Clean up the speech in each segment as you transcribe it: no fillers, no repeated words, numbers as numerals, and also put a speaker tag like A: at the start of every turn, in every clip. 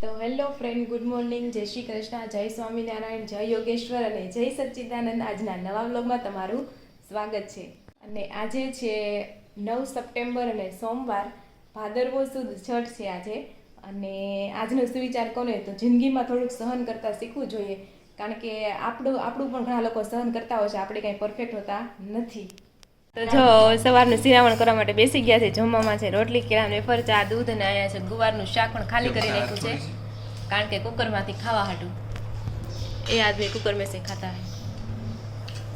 A: તો hello friend, good morning, જય શ્રી કૃષ્ણ, જય સ્વામિનારાયણ, જય યોગેશ્વર અને જય સચ્ચિદાનંદ. આજના નવા વ્લોગમાં તમારું સ્વાગત છે. અને આજે છે 9 સપ્ટેમ્બર અને સોમવાર, ભાદરવો સુદ છઠ છે આજે. અને આજનો સુવિચાર કોને તો જિંદગીમાં થોડુંક સહન કરતાં શીખવું જોઈએ, કારણ કે આપણું પણ ઘણા લોકો સહન કરતા હોય છે, આપણે કંઈ પરફેક્ટ હોતા નથી. તો જો સવારનું શિરામણ કરવા માટે બેસી ગયા છે. જમવામાં છે રોટલી, કેળા, વેફર, ચા, દૂધ અને અહીંયા છે ગુવારનું શાક પણ ખાલી કરી નાખ્યું છે, કારણ કે કુકરમાંથી ખાવા હાટું. એ આદમી કુકર में से खाता है.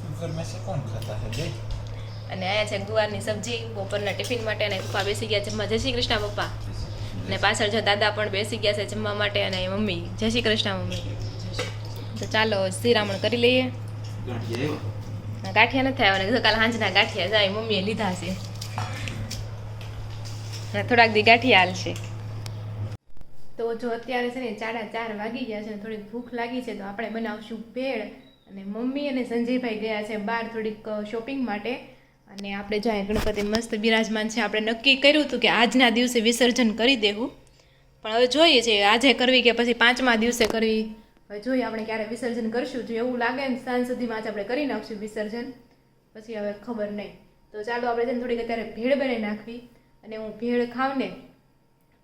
B: કુકર में से कौन खाता है जी?
A: અને અહીંયા છે ગુવારની સબ્જી બપોરના ટિફિન માટે. અને પપ્પા બેસી ગયા જમવા. જય શ્રી કૃષ્ણ પપ્પા. અને પાછળ જો દાદા પણ બેસી ગયા છે જમવા માટે. અને મમ્મી જય શ્રી કૃષ્ણ મમ્મી. તો ચાલો શિરામણ કરી લઈએ. ગાંઠિયા નથી આવ્યા, કાલે સાંજના ગાંઠિયા જાય મમ્મીએ લીધા છે. થોડાક દી ગાંઠિયા હાલશે. તો જો અત્યારે છે ને 4:30 વાગી ગયા છે, થોડીક ભૂખ લાગી છે, તો આપણે બનાવશું ભેળ. અને મમ્મી અને સંજયભાઈ ગયા છે બહાર થોડીક શોપિંગ માટે. અને આપણે જો ગણપતિ મસ્ત બિરાજમાન છે. આપણે નક્કી કર્યું હતું કે આજના દિવસે વિસર્જન કરી દેવું, પણ હવે જોઈએ છે આજે કરવી કે પછી 5મા દિવસે કરવી. હવે જોઈએ આપણે ક્યારે વિસર્જન કરશું. જો એવું લાગે ને સાંજ સુધીમાં જ આપણે કરી નાખશું વિસર્જન, પછી હવે ખબર નહીં. તો ચાલો આપણે છે ને થોડીક અત્યારે ભેળ બનાવી નાખવી. અને હું ભેળ ખાવ ને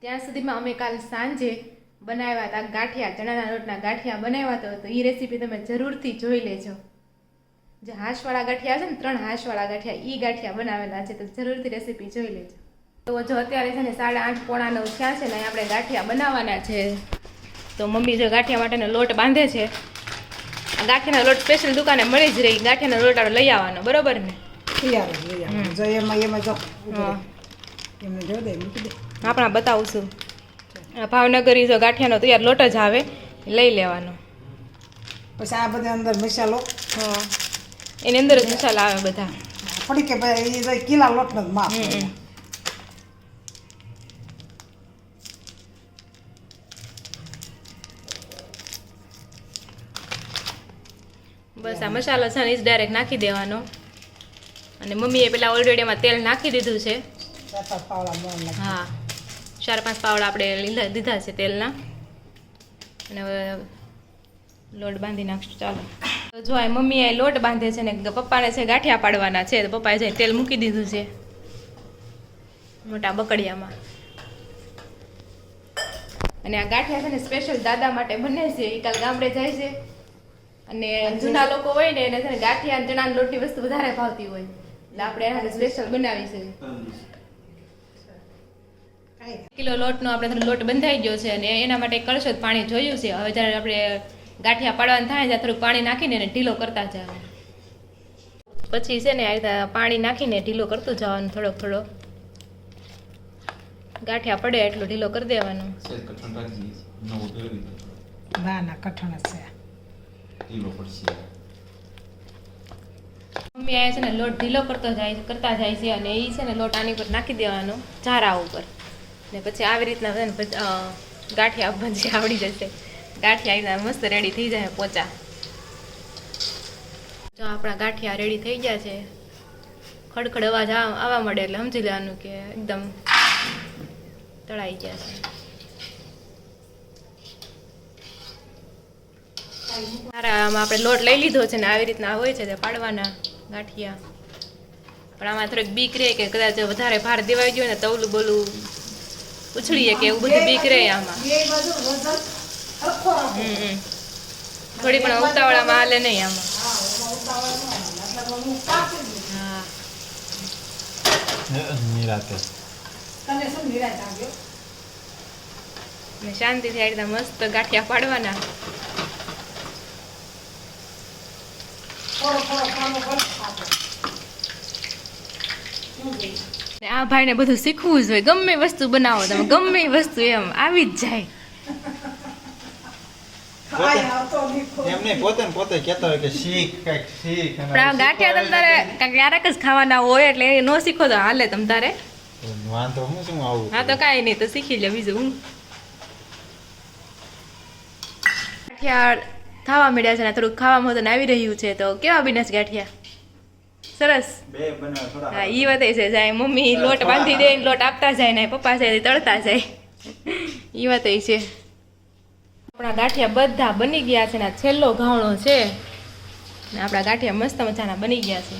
A: ત્યાં સુધીમાં અમે કાલ સાંજે બનાવ્યા હતા ગાંઠિયા, ચણાના લોટના ગાંઠિયા બનાવ્યા હતા. તો એ રેસીપી તમે જરૂરથી જોઈ લેજો. જે હાંસવાળા ગાંઠિયા છે ને, 3 હાંસવાળા ગાંઠિયા, એ ગાંઠિયા બનાવેલા છે, તો જરૂરથી રેસીપી જોઈ લેજો. તો જો અત્યારે છે ને 8:30 પોણા 9 થયા છે ને, આપણે ગાંઠિયા બનાવવાના છે. તો મમ્મી જો ગાંઠિયા માટેનો લોટ બાંધે છે. ગાંઠિયાનો લોટ સ્પેશિયલ દુકાને મળી જ રહી. ગાંઠિયાનો લોટ આપણે લઈ આવવાનો, બરોબર ને? આપણા બતાવું છું. ભાવનગર જો ગાંઠિયાનો તૈયાર લોટ જ આવે, લઈ લેવાનો.
C: પછી આ બધા અંદર મસાલો,
A: એની અંદર જ મસાલા આવે બધા.
C: પડી કે ભાઈ કિલા લોટનો જ માપ.
A: બસ આ મસાલો છે ને એ જ ડાયરેક્ટ નાખી દેવાનો. અને મમ્મીએ પેલા ઓલરેડી એમાં તેલ નાખી દીધું છે.
C: 4-5 પાવડા મોણ નાખી.
A: હા, 4-5 પાવડા આપણે દીધા છે તેલના. અને હવે લોટ બાંધી નાખશું. ચાલો તો જો આ મમ્મીએ લોટ બાંધે છે ને પપ્પાને છે ગાંઠિયા પાડવાના છે. તો પપ્પાએ છે તેલ મૂકી દીધું છે મોટા બકડિયામાં. અને આ ગાંઠિયા છે ને સ્પેશિયલ દાદા માટે બને છે. એ કાલ ગામડે જાય છે. અને જૂના લોકો હોય ને એને છે ને ગાંઠિયા અને ચણાના લોટની વસ્તુ વધારે ભાવતી હોય, એટલે આપણે એને સ્પેશિયલ બનાવી છે. 1 કિલો લોટનો આપણે લોટ બંધાઈ ગયો છે. અને એના માટે કળશો પાણી જોયું છે. હવે જ્યારે આપણે ગાંઠિયા પાડવાનું થાય ત્યારે થોડુંક પાણી નાખીને એને ઢીલો કરતા જવાનું. પછી છે ને આ રીતે પાણી નાખીને ઢીલો કરતું જવાનું. થોડો ગાંઠિયા પડે એટલું ઢીલો કરી દેવાનું.
C: ના કઠણ છે.
A: મમ્મી આ છે ને લોટ ઢીલો કરતા જાય છે. અને એ છે ને લોટ આની ઉપર નાખી દેવાનો, ચારા ઉપર. ને પછી આવી રીતના છે ને ગાંઠિયા ભજી આવડી જશે. ગાંઠિયા મસ્ત રેડી થઈ જાય પોચા. જો આપણા ગાંઠિયા રેડી થઈ ગયા છે. ખડખડ અવાજ આવવા મળે એટલે સમજી લેવાનું કે એકદમ તળાઈ ગયા છે. આમાં આપણે લોટ લઈ લીધો છે ને આવી રીતના હોય છે તે પાડવાના ગાંઠિયા. પણ આમાં થોડીક બીક રહે કે કદાચ વધારે ભાર દેવાઈ ગયો ને તવલું બોલું ઉછળીએ કે એવું બધું બીક રહે આમાં. થોડી પણ ઉતાવળામાં હાલે નહીં આમાં. હા, શાંતિથી આ રીતે મસ્ત ગાંઠિયા પાડવાના. આ ભાઈને બધું શીખવું જ હોય. ગમે વસ્તુ બનાવો તમે, ગમે વસ્તુ એમ આવી જ જાય.
B: પોતે કહેતા હોય કે શીખ કઈક શીખ.
A: પણ આ ગાંઠિયા તમ તારે ક્યારેક જ ખાવાના હોય, એટલે ન શીખો તો હાલે તમ તારે.
B: વાંધો હું શું આવું.
A: હા તો કાંઈ નહીં, તો શીખી લે બીજું હું. ગાંઠિયા ખાવા મળ્યા છે ને થોડુંક ખાવામાં તો આવી રહ્યું છે. તો કેવા બન્યા છે ગાંઠિયા? સરસ. હા, એ વાત છે. જાય મમ્મી લોટ બાંધી દે, લોટ આપતા જાય ને પપ્પા છે તળતા જાય. એ વાત છે. આપણા ગાંઠિયા બધા બની ગયા છે ને આ છેલ્લો ઘાવણો છે ને આપણા ગાંઠિયા મસ્ત મજાના બની ગયા છે.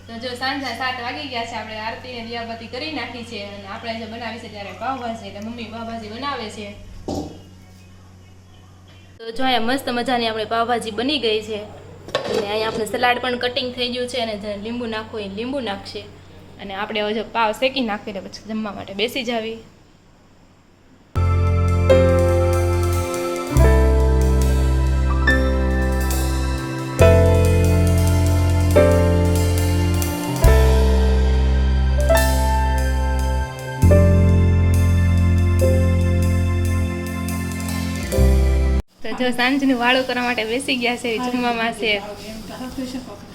A: તો જો સાંજના 7 વાગી ગયા છે. આપણે આરતી ને દિયાબત્તી કરી નાખી છે અને આપણે જે બનાવી છે ત્યારે પાવભાજી એટલે મમ્મી પાવભાજી બનાવે છે. તો જો અહીંયા મસ્ત મજાની આપણે પાવભાજી બની ગઈ છે અને અહીંયા આપણે સલાડ પણ કટિંગ થઈ ગયું છે અને જેને લીંબુ નાખવું હોય લીંબુ નાખશે અને આપણે હવે જો પાવ શેકી નાખીને પછી જમવા માટે બેસી જાવી. જો સાંજનું વાળું કરવા માટે બેસી ગયા છે. જમવામાં છે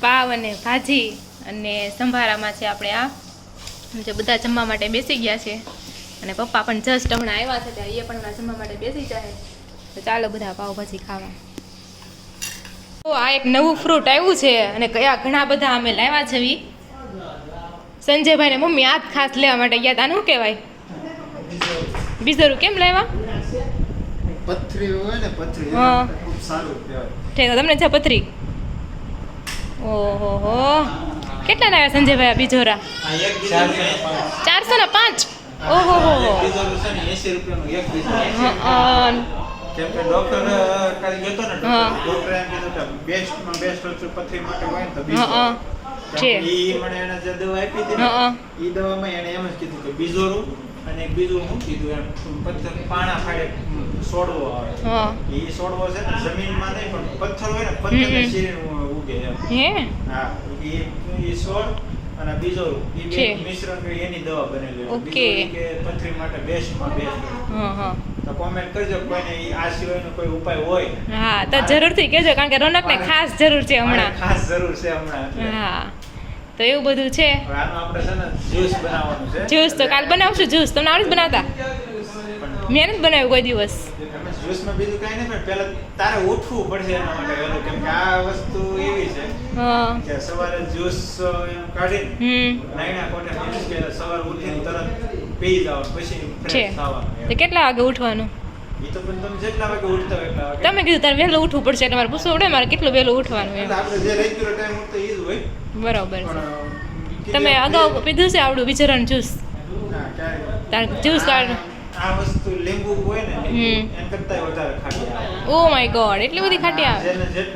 A: પાવ અને ભાજી અને સંભારામાં છે આપણે આ જે બધા જમવા માટે બેસી ગયા છે અને પપ્પા પણ જસ્ટ હમણાં આવ્યા છે ત્યાં એ પણ હમણાં જમવા માટે બેસી જાય. તો ચાલો બધા પાવભાજી ખાવા. તો આ એક નવું ફ્રૂટ આવ્યું છે અને કયા ઘણા બધા અમે લાવ્યા છે. સંજયભાઈ ને મમ્મી આ ખાસ લેવા માટે ગયા હતા. આનું શું કહેવાય? બીજરું કેમ લાવ્યા?
B: પથરી હોય ને પથરી
A: હા.
B: ખૂબ સારું કહેવાય.
A: ઠીક તમને છે પથરી? ઓહો હો કેટલા લાવ્યા સંજયભાઈ આ બીજોરા?
B: આ એક બીજું
A: 405. ઓહો હો હો.
B: બીજું છે ને 80 રૂપિયાનું એક બીજું. કેમ કે ડોક્ટર કાલે ગયો તો ને
A: હા.
B: ડોક્ટર એમ કીધું કે બેસ્ટમાં બેસ્ટ વસ્તુ પથરી માટે હોય ને તો
A: હા,
B: બીજો.
A: હા. છે.
B: ઈ મને એને જે દવા આપી હતી ને
A: હા.
B: ઈ દવામાં એને એમ જ કીધું કે બીજોરું અને એક બીજું શું કીધું એમ પથ્થર પાણા ફાડે છોડવો આવે.
A: હા.
B: ઈ છોડવો છે ને જમીનમાં નહીં પણ પથ્થર હોય ને પથ્થરને શરીર ઉગે એમ.
A: હે
B: હા ઈ છોડ અને બીજોરું ઈ
A: છે.
B: બે મિશ્રણ કરી એની દવા બનેલી હોય.
A: ઓકે.
B: બીજોરું કે પથરી માટે બેસ્ટમાં બેસ્ટ.
A: હા હા
B: તો કોમેન્ટ કરજો કોઈને ઈ આ સિવાયનો કોઈ ઉપાય હોય.
A: હા તો જરૂરથી કહેજો કારણ કે રોનકને ખાસ જરૂર છે
B: મારે
A: હમણાં.
B: ખાસ જરૂર છે હમણાં એટલે.
A: હા તો એવું બધું છે.
B: હવે આનું આપણે છે ને જ્યુસ બનાવવાનું છે.
A: જ્યુસ તો કાલ બનાવશું. જ્યુસ તમને આવડે જ બનાવતા?
B: પણ
A: મેં નથી બનાવ્યું કોઈ દિવસ.
B: એમાં જ્યુસમાં બીજું કાંઈ નહીં પણ પહેલા તારે ઉઠવું પડશે એના માટે વહેલું કેમ કે આ વસ્તુ એવી છે
A: હા.
B: કે સવારે જ્યુસ એમ કાઢીને નાઈના કોઠે મીન્સ કે સવારે ઉઠીને તરત પી જવાનું પછી
A: છે
B: ફ્રેશ થવાનું
A: તો કેટલા વાગે ઉઠવાનું?
B: એ તો પણ તમે જેટલા વાગે ઉઠતા હોય એટલા વાગે.
A: તમે કીધું તારે વહેલું ઉઠવું પડશે એટલે મારે પૂછવું પડે મારે કેટલું વહેલું ઉઠવાનું એમ.
B: એટલે આપણે જે રેગ્યુલર ટાઈમ ઉઠતો એ જ હોય
A: બરોબર છે.
B: પણ
A: તમે અગાઉ પીધું છે આવડું બિચારાનું જ્યુસ?
B: ના, ક્યારેય.
A: તાર જ્યુસ કાઢ.
B: આ વસ્તુ લીંબુ હોય ને
A: હમ.
B: એમ કરતાંય વધારે ખાટી આવે.
A: ઓ માય ગોડ એટલી બધી ખાટી આવે?
B: જેને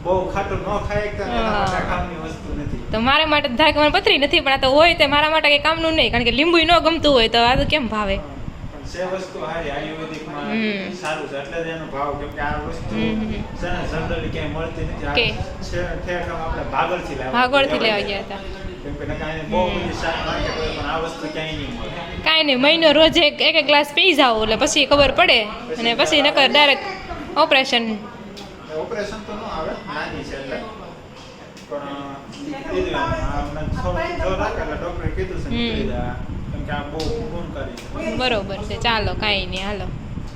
B: બહુ ખાટું ન ખાય કે એના માટે કામની વસ્તુ નથી.
A: તો મારા માટે ધારે કે મને પથરી નથી પણ આ તો હોય તે મારા માટે કઈ કામનું નહીં કારણ કે લીંબુ ન ગમતું હોય તો આ તો કેમ ભાવે?
B: પણ છે વસ્તુ હારી આયુર્વેદિકમાં
A: હમ.
B: સારું છે એટલે જ એનો ભાવ કેમ કે આ વસ્તુ છે ને જનરલી ક્યાંય મળતી નથી. આ
A: કે?
B: છે ઠેઠ આપણે ભાગળથી લાવવા
A: ભાગોળથી લેવા ગયા હતા.
B: કેમ કે કાંઈ બહુ બધી શાક માર્કેટ હોય પણ આ વસ્તુ ક્યાંય નહીં મળે.
A: કાંઈ નહીં મહિનો રોજ એક ગ્લાસ પી જાઓ એટલે પછી ખબર પડે અને પછી નકર ડાયરેક્ટ ઓપરેશન.
B: ઓપરેશન તો ન આવે નાની છે એટલે પણ એ જ આપણે થોડું જો રાખે એટલે ડોક્ટરે કીધું છે ને કહી દે કેમ કે આ બહુ ગુણકારી છે.
A: બરોબર છે ચાલો કાંઈ નહીં હાલો.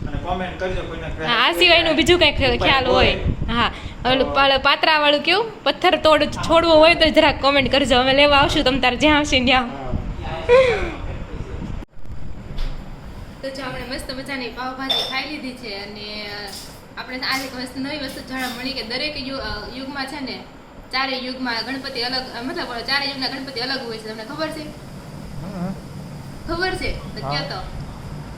B: અને કોમેન્ટ કરજો કોઈને
A: હા આ સિવાયનું બીજું કંઈક ખ્યાલ હોય. હા ઓલું પાત્રા વાળું કેવું પથ્થર તોડ છોડવો હોય તો જરાક કોમેન્ટ કરજો અમે લેવા આવશું તમ તારે જ્યાં આવશે ત્યાં. તો જો આપણે મસ્ત મજાની પાવભાજી ખાઈ લીધી છે અને આપણે આ એક વસ્તુ નવી વસ્તુ જાણવા મળી કે દરેક યુગમાં છે ને ચારે યુગમાં ગણપતિ અલગ મતલબ ચારે યુગના ગણપતિ અલગ હોય છે. તમને ખબર છે? ખબર છે તો ક્યાં તો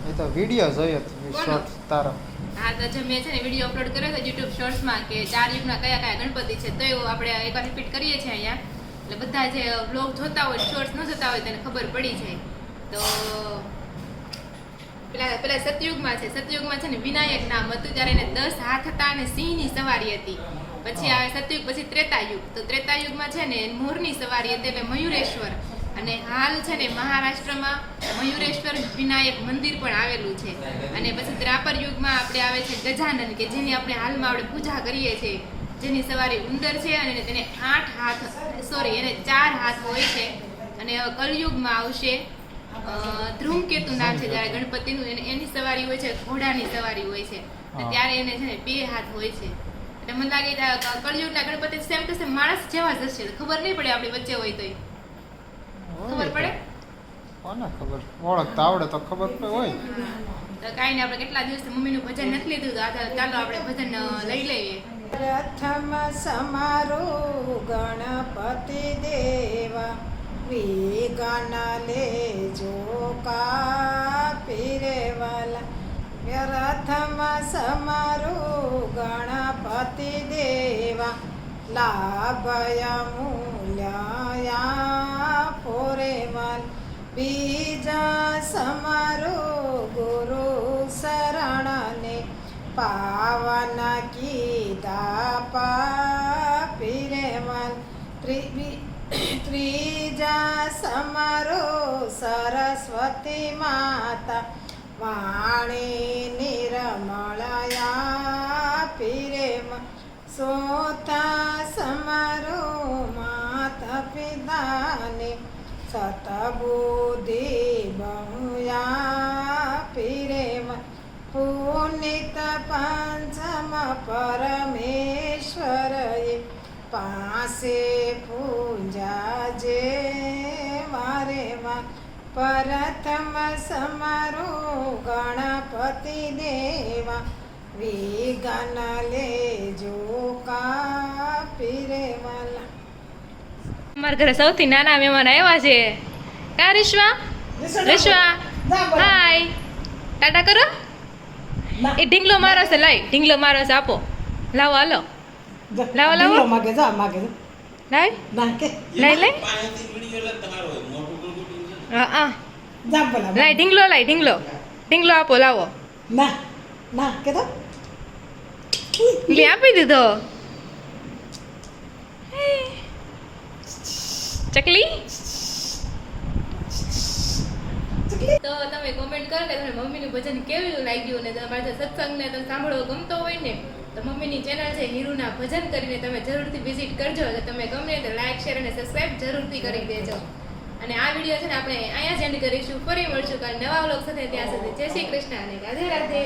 B: એ તો વિડિયો જોયો
A: કોનો?
B: શોર્ટ તારો.
A: હા તો જે મેં છે ને વિડીયો અપલોડ કર્યો હતો યુટ્યુબ શોર્ટ્સમાં કે ચાર યુગના કયા કયા ગણપતિ છે તો એવું આપણે એકવાર રિપીટ કરીએ છીએ અહીંયા એટલે બધા જે બ્લોગ જોતા હોય શોર્ટ્સ ન જોતા હોય તેને ખબર પડી જાય. તો પેલા સતયુગમાં છે ને વિનાયક નામ હતું ત્યારે એને 10 હાથ હતા અને સિંહની સવારી હતી. પછી આવે સતયુગ પછી ત્રેતાયુગ તો ત્રેતાયુગમાં છે ને મોરની સવારી હતી એટલે મયુરેશ્વર અને હાલ છે ને મહારાષ્ટ્રમાં મયુરેશ્વર વિનાયક મંદિર પણ આવેલું છે. અને પછી દ્રાપર યુગમાં આપણે આવે છે ગજાનન કે જેની આપણે હાલમાં આપણે પૂજા કરીએ છીએ જેની સવારી ઉંદર છે અને તેને 4 હાથ હોય છે. અને કળયુગમાં આવશે ધ્રુમકેતુ નામ છે જ્યારે ગણપતિનું એની સવારી હોય છે, ઘોડાની સવારી હોય છે. અને ત્યારે એને છે ને 2 હાથ હોય છે. એટલે મને લાગે કળિયુગના ગણપતિ સેમ ટુ સેમ માણસ જેવા જ હશે. ખબર નહીં પડે આપણી વચ્ચે હોય તોય. ખબર પડે?
B: કોને ખબર? ઓળખતા આવડે તો ખબર તો હોય.
A: તો કાંઈ નહીં, આપણે કેટલા દિવસથી મમ્મીનું ભજન નથી લીધું, તો ચાલો આપણે ભજન લઈ લઈએ.
C: પ્રથમ સમારોહ ગણપતિ દેવા વિઘ્ન લેજો કાપી રે વાલા. પ્રથમ સમારોહ ગણપતિ દેવા લાભય મૂલ્યા પોરે વાલ. બીજા સમારોહ ગુરુ શરણને પાવન કીધા પાપી રે વાલ. ત્રીજા સમારોહ સરસ્વતી માતા વાણી નિર્મળયા પીરે. ચોથા સમારોહ માતા પિતાને સતબુદ્ધિ બહુયા પીરે. પુનિત પંચમ પરમેશ્વરએ પાસે પૂજા જે મારે માં. પ્રથમ સમારોહ ગણપતિ દેવા વિઘ્ન લેજો કાપી રે વાલા.
A: અમારા ઘરે સૌથી નાના મહેમાન આવ્યા છે. કા રિશ્વા? રિશ્વા હાય, ટાટા કરો. એ ઢીંગલો મારો છે, લાઈ ઢીંગલો મારો છે, આપો. લાવો હાલો, લાવો લાવો,
C: માગે જા માગે જા.
A: લાઈ
C: ના કે
A: લાઈ લાઈ. હા હા,
C: જા બોલા.
A: લાઈ ઢીંગલો, લાઈ ઢીંગલો, ઢીંગલો આપો, લાવો.
C: ના ના કે તો
A: લે આપી દીધો. ચકલી. તો તમે કોમેન્ટ કરો કે તમને મમ્મીનું ભજન કેવું લાગ્યું, ને તમારે સત્સંગને તમે સાંભળવો ગમતો હોય ને તો મમ્મીની ચેનલ છે હીરુના ભજન કરીને તમે જરૂરથી વિઝિટ કરજો. એટલે તમે ગમે તો લાઈક, શેર અને સબસ્ક્રાઇબ જરૂરથી કરી દેજો. અને આ વિડીયો છે ને આપણે અહીંયા જ એન્ડ કરીશું. ફરી મળશું કાલે નવા વ્લોગ સાથે. ત્યાં સુધી જય શ્રી કૃષ્ણ અને રાધે રાધે.